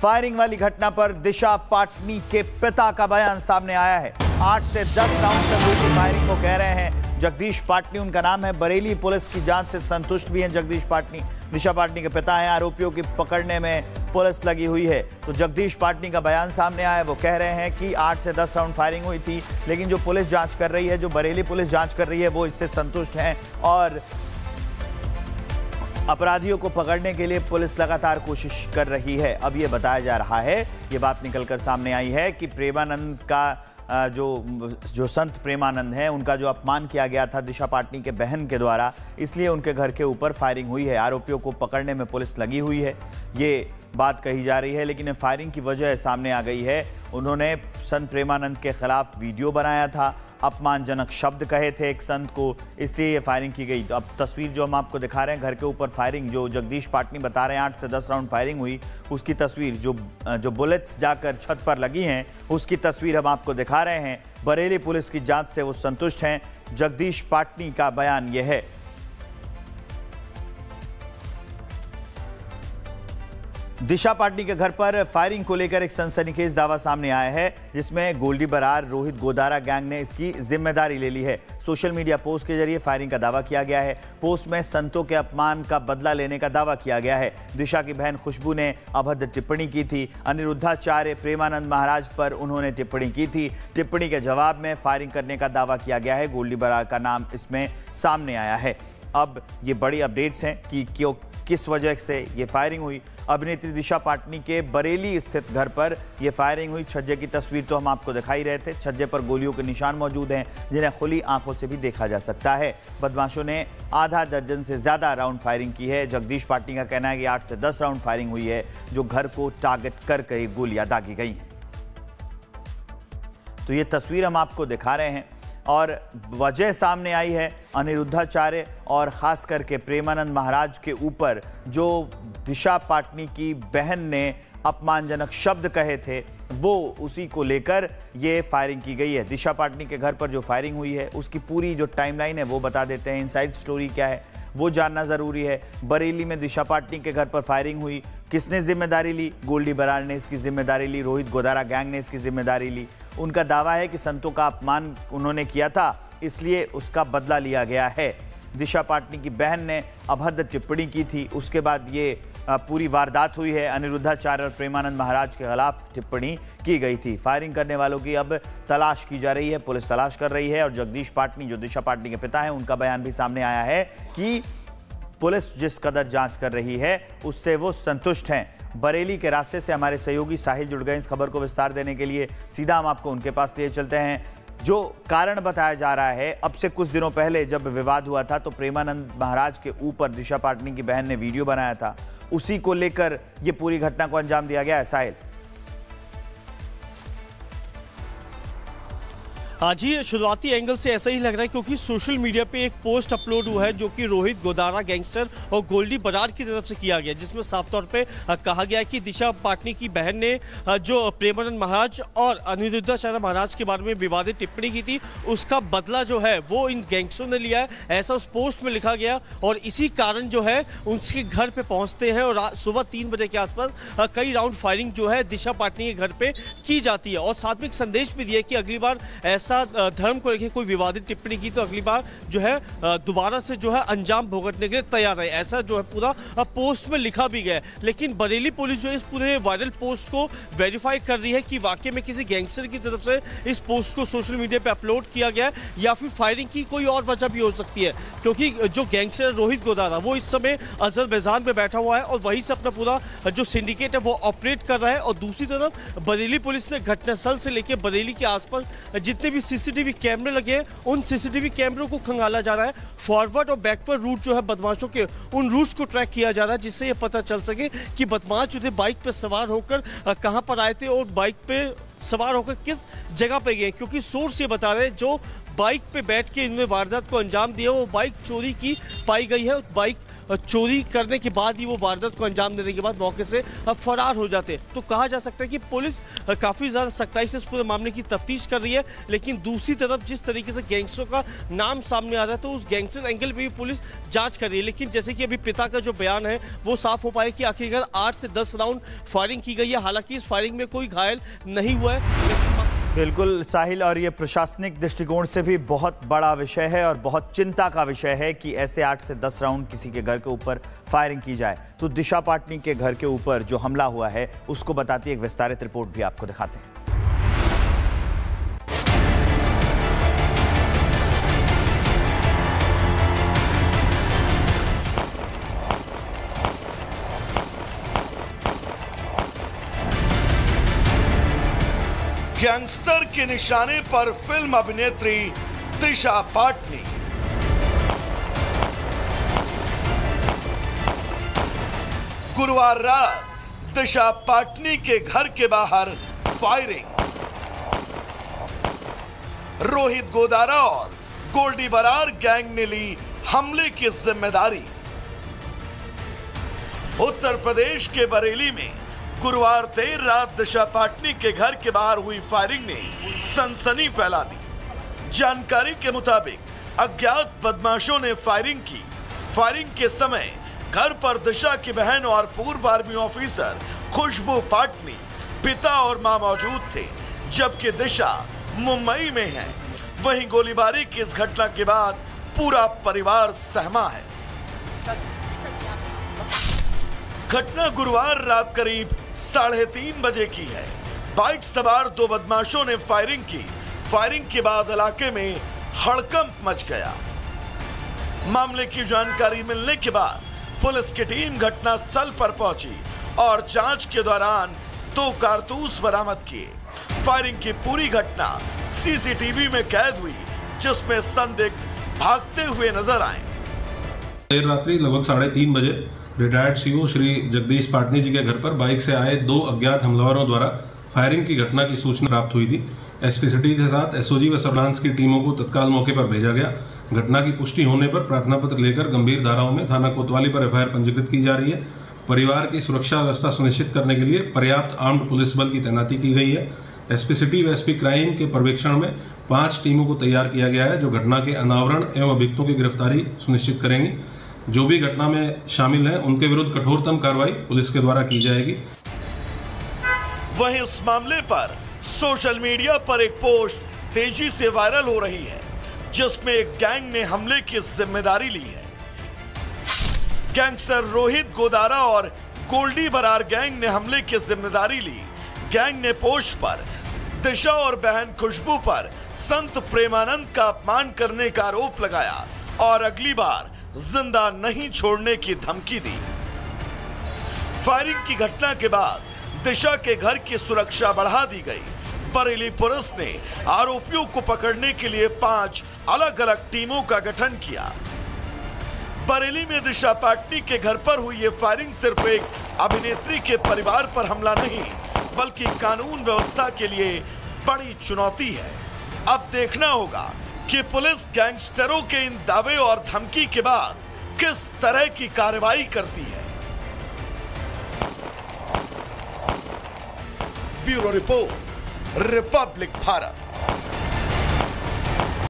Firing वाली घटना पर दिशा पाटनी के पिता का बयान सामने आया है। 8 से 10 राउंड तक हुई थी फायरिंग को कह रहे हैं जगदीश पाटनी उनका नाम है। बरेली पुलिस की जांच से संतुष्ट भी हैं जगदीश पाटनी। दिशा पाटनी के पिता हैं। आरोपियों की पकड़ने में पुलिस लगी हुई है। तो जगदीश पाटनी का बयान सामने आया है। वो कह रहे हैं कि 8 से 10 राउंड फायरिंग हुई थी, लेकिन जो पुलिस जांच कर रही है, जो बरेली पुलिस जांच कर रही है, वो इससे संतुष्ट हैं और अपराधियों को पकड़ने के लिए पुलिस लगातार कोशिश कर रही है। अब ये बताया जा रहा है, ये बात निकलकर सामने आई है कि प्रेमानंद का जो संत प्रेमानंद हैं, उनका जो अपमान किया गया था दिशा पाटनी के बहन के द्वारा, इसलिए उनके घर के ऊपर फायरिंग हुई है। आरोपियों को पकड़ने में पुलिस लगी हुई है, ये बात कही जा रही है। लेकिन फायरिंग की वजह सामने आ गई है। उन्होंने संत प्रेमानंद के खिलाफ वीडियो बनाया था, अपमानजनक शब्द कहे थे एक संत को, इसलिए ये फायरिंग की गई। तो अब तस्वीर जो हम आपको दिखा रहे हैं, घर के ऊपर फायरिंग जो जगदीश पाटनी बता रहे हैं 8 से 10 राउंड फायरिंग हुई, उसकी तस्वीर जो बुलेट्स जाकर छत पर लगी हैं, उसकी तस्वीर हम आपको दिखा रहे हैं। बरेली पुलिस की जांच से वो संतुष्ट हैं। जगदीश पाटनी का बयान यह है। दिशा पाटनी के घर पर फायरिंग को लेकर एक सनसनीखेज दावा सामने आया है, जिसमें गोल्डी बरार रोहित गोदारा गैंग ने इसकी जिम्मेदारी ले ली है। सोशल मीडिया पोस्ट के जरिए फायरिंग का दावा किया गया है। पोस्ट में संतों के अपमान का बदला लेने का दावा किया गया है। दिशा की बहन खुशबू ने अभद्र टिप्पणी की थी। अनिरुद्धाचार्य प्रेमानंद महाराज पर उन्होंने टिप्पणी की थी। टिप्पणी के जवाब में फायरिंग करने का दावा किया गया है। गोल्डी बरार का नाम इसमें सामने आया है। अब ये बड़ी अपडेट्स हैं कि किस वजह से ये फायरिंग हुई। अभिनेत्री दिशा पाटनी के बरेली स्थित घर पर यह फायरिंग हुई। छज्जे की तस्वीर तो हम आपको दिखाई रहे थे। छज्जे पर गोलियों के निशान मौजूद हैं, जिन्हें खुली आंखों से भी देखा जा सकता है। बदमाशों ने आधा दर्जन से ज्यादा राउंड फायरिंग की है। जगदीश पाटनी का कहना है कि 8 से 10 राउंड फायरिंग हुई है, जो घर को टारगेट कर गोलियां दागी गई हैं। तो ये तस्वीर हम आपको दिखा रहे हैं और वजह सामने आई है अनिरुद्धाचार्य और खास करके प्रेमानंद महाराज के ऊपर जो दिशा पाटनी की बहन ने अपमानजनक शब्द कहे थे, वो उसी को लेकर ये फायरिंग की गई है। दिशा पाटनी के घर पर जो फायरिंग हुई है, उसकी पूरी जो टाइमलाइन है वो बता देते हैं। इनसाइड स्टोरी क्या है वो जानना ज़रूरी है। बरेली में दिशा पाटनी के घर पर फायरिंग हुई, किसने जिम्मेदारी ली? गोल्डी बरार ने इसकी जिम्मेदारी ली। रोहित गोदारा गैंग ने इसकी जिम्मेदारी ली। उनका दावा है कि संतों का अपमान उन्होंने किया था, इसलिए उसका बदला लिया गया है। दिशा पाटनी की बहन ने अभद्र टिप्पणी की थी, उसके बाद ये पूरी वारदात हुई है। अनिरुद्धाचार्य और प्रेमानंद महाराज के खिलाफ टिप्पणी की गई थी। फायरिंग करने वालों की अब तलाश की जा रही है, पुलिस तलाश कर रही है। और जगदीश पाटनी जो दिशा पाटनी के पिता हैं, उनका बयान भी सामने आया है कि पुलिस जिस कदर जांच कर रही है उससे वो संतुष्ट हैं। बरेली के रास्ते से हमारे सहयोगी साहिल जुड़ गए इस खबर को विस्तार देने के लिए। सीधा हम आपको उनके पास लिए चलते हैं। जो कारण बताया जा रहा है, अब से कुछ दिनों पहले जब विवाद हुआ था तो प्रेमानंद महाराज के ऊपर दिशा पाटनी की बहन ने वीडियो बनाया था, उसी को लेकर ये पूरी घटना को अंजाम दिया गया है। साहिल जी, शुरुआती एंगल से ऐसा ही लग रहा है क्योंकि सोशल मीडिया पे एक पोस्ट अपलोड हुआ है जो कि रोहित गोदारा गैंगस्टर और गोल्डी बरार की तरफ से किया गया, जिसमें साफ तौर पे कहा गया है कि दिशा पाटनी की बहन ने जो प्रेमानंद महाराज और अनिरुद्धाचार्य महाराज के बारे में विवादित टिप्पणी की थी, उसका बदला जो है वो इन गैंगस्टरों ने लिया है, ऐसा उस पोस्ट में लिखा गया। और इसी कारण जो है उसके घर पर पहुँचते हैं और सुबह 3 बजे के आसपास कई राउंड फायरिंग जो है दिशा पाटनी के घर पर की जाती है। और साथ में एक संदेश भी दिया कि अगली बार ऐसा धर्म को लेकर कोई विवादित टिप्पणी की तो अगली बार जो है दोबारा से जो है अंजाम भुगतने के लिए तैयार है, ऐसा जो है पूरा पोस्ट में लिखा भी गया है। लेकिन बरेली पुलिस जो है इस पूरे वायरल पोस्ट को वेरीफाई कर रही है कि वाकई में किसी गैंगस्टर की तरफ से इस पोस्ट को सोशल मीडिया पे अपलोड किया गया है या फिर फायरिंग की कोई और वजह भी हो सकती है। क्योंकि जो गैंगस्टर रोहित गोदारा वो इस समय अजरबैजान में बैठा हुआ है और वहीं से अपना पूरा जो सिंडिकेट है वो ऑपरेट कर रहा है। और दूसरी तरफ बरेली पुलिस ने घटनास्थल से लेकर बरेली के आसपास जितने भी सीसीटीवी कैमरे लगे हैं, उन सीसीटीवी कैमरों को खंगाला जा रहा है। फॉरवर्ड और बैकवर्ड रूट जो है बदमाशों के, उन रूट्स को ट्रैक किया जा रहा है, जिससे ये पता चल सके कि बदमाश जो थे बाइक पे सवार होकर कहां पर आए थे और बाइक पे सवार होकर किस जगह पे गए। क्योंकि सोर्स ये बता रहे हैं जो बाइक पे बैठ के इन्होंने वारदात को अंजाम दिया वो बाइक चोरी की पाई गई है। बाइक चोरी करने के बाद ही वो वारदात को अंजाम देने के बाद मौके से फरार हो जाते। तो कहा जा सकता है कि पुलिस काफ़ी ज़्यादा सख्ताई से इस पूरे मामले की तफ्तीश कर रही है, लेकिन दूसरी तरफ जिस तरीके से गैंगस्टरों का नाम सामने आ रहा है तो उस गैंगस्टर एंगल पे भी पुलिस जांच कर रही है। लेकिन जैसे कि अभी पिता का जो बयान है वो साफ हो पाया कि आखिरकार 8 से 10 राउंड फायरिंग की गई है। हालांकि इस फायरिंग में कोई घायल नहीं हुआ है। बिल्कुल साहिल, और ये प्रशासनिक दृष्टिकोण से भी बहुत बड़ा विषय है और बहुत चिंता का विषय है कि ऐसे 8 से 10 राउंड किसी के घर के ऊपर फायरिंग की जाए। तो दिशा पाटनी के घर के ऊपर जो हमला हुआ है उसको बताती एक विस्तारित रिपोर्ट भी आपको दिखाते हैं। गैंगस्टर के निशाने पर फिल्म अभिनेत्री दिशा पाटनी। गुरुवार रात दिशा पाटनी के घर के बाहर फायरिंग। रोहित गोदारा और गोल्डी बरार गैंग ने ली हमले की जिम्मेदारी। उत्तर प्रदेश के बरेली में गुरुवार देर रात दिशा पाटनी के घर के बाहर हुई फायरिंग ने सनसनी फैला दी। जानकारी के मुताबिक अज्ञात बदमाशों ने फायरिंग की। फायरिंग के समय घर पर दिशा की बहन और पूर्व आर्मी ऑफिसर खुशबू पाटनी, पिता और मां मौजूद थे, जबकि दिशा मुंबई में है। वहीं गोलीबारी की इस घटना के बाद पूरा परिवार सहमा है। घटना गुरुवार रात करीब 3:30 बजे की है। बाइक सवार 2 बदमाशों ने फायरिंग की। फायरिंग के बाद इलाके में हड़कंप मच गया। मामले की जानकारी मिलने के बाद पुलिस की टीम घटनास्थल पर पहुंची और जांच के दौरान 2 कारतूस बरामद किए। फायरिंग की पूरी घटना सीसीटीवी में कैद हुई, जिसमें संदिग्ध भागते हुए नजर आए। देर रात्रि लगभग 3:30 बजे रिटायर्ड सीओ श्री जगदीश पाटनी जी के घर पर बाइक से आए 2 अज्ञात हमलावरों द्वारा फायरिंग की घटना की सूचना प्राप्त हुई थी। एसपी सिटी के साथ एसओजी व सर्विलांस की टीमों को तत्काल मौके पर भेजा गया। घटना की पुष्टि होने पर प्रार्थना पत्र लेकर गंभीर धाराओं में थाना कोतवाली पर एफआईआर पंजीकृत की जा रही है। परिवार की सुरक्षा व्यवस्था सुनिश्चित करने के लिए पर्याप्त आर्म्ड पुलिस बल की तैनाती की गई है। एसपी सिटी व एसपी क्राइम के पर्यवेक्षण में 5 टीमों को तैयार किया गया है, जो घटना के अनावरण एवं अभियुक्तों की गिरफ्तारी सुनिश्चित करेंगी। जो भी घटना में शामिल हैं उनके विरुद्ध कठोरतम कार्रवाई पुलिस के द्वारा की जाएगी। वहीं इस मामले पर सोशल मीडिया पर एक पोस्ट तेजी से वायरल हो रही है, जिसमें एक गैंग ने हमले की जिम्मेदारी ली है। गैंगस्टर रोहित गोदारा और गोल्डी बरार गैंग ने हमले की जिम्मेदारी ली। गैंग ने पोस्ट पर दिशा और बहन खुशबू पर संत प्रेमानंद का अपमान करने का आरोप लगाया और अगली बार जिंदा नहीं छोड़ने की धमकी दी। फायरिंग की घटना के बाद दिशा के घर की सुरक्षा बढ़ा दी गई। बरेली पुलिस ने आरोपियों को पकड़ने के लिए 5 अलग-अलग टीमों का गठन किया। बरेली में दिशा पाटनी के घर पर हुई ये फायरिंग सिर्फ एक अभिनेत्री के परिवार पर हमला नहीं, बल्कि कानून व्यवस्था के लिए बड़ी चुनौती है। अब देखना होगा कि पुलिस गैंगस्टरों के इन दावे और धमकी के बाद किस तरह की कार्रवाई करती है। Bureau report, Republic Bharat.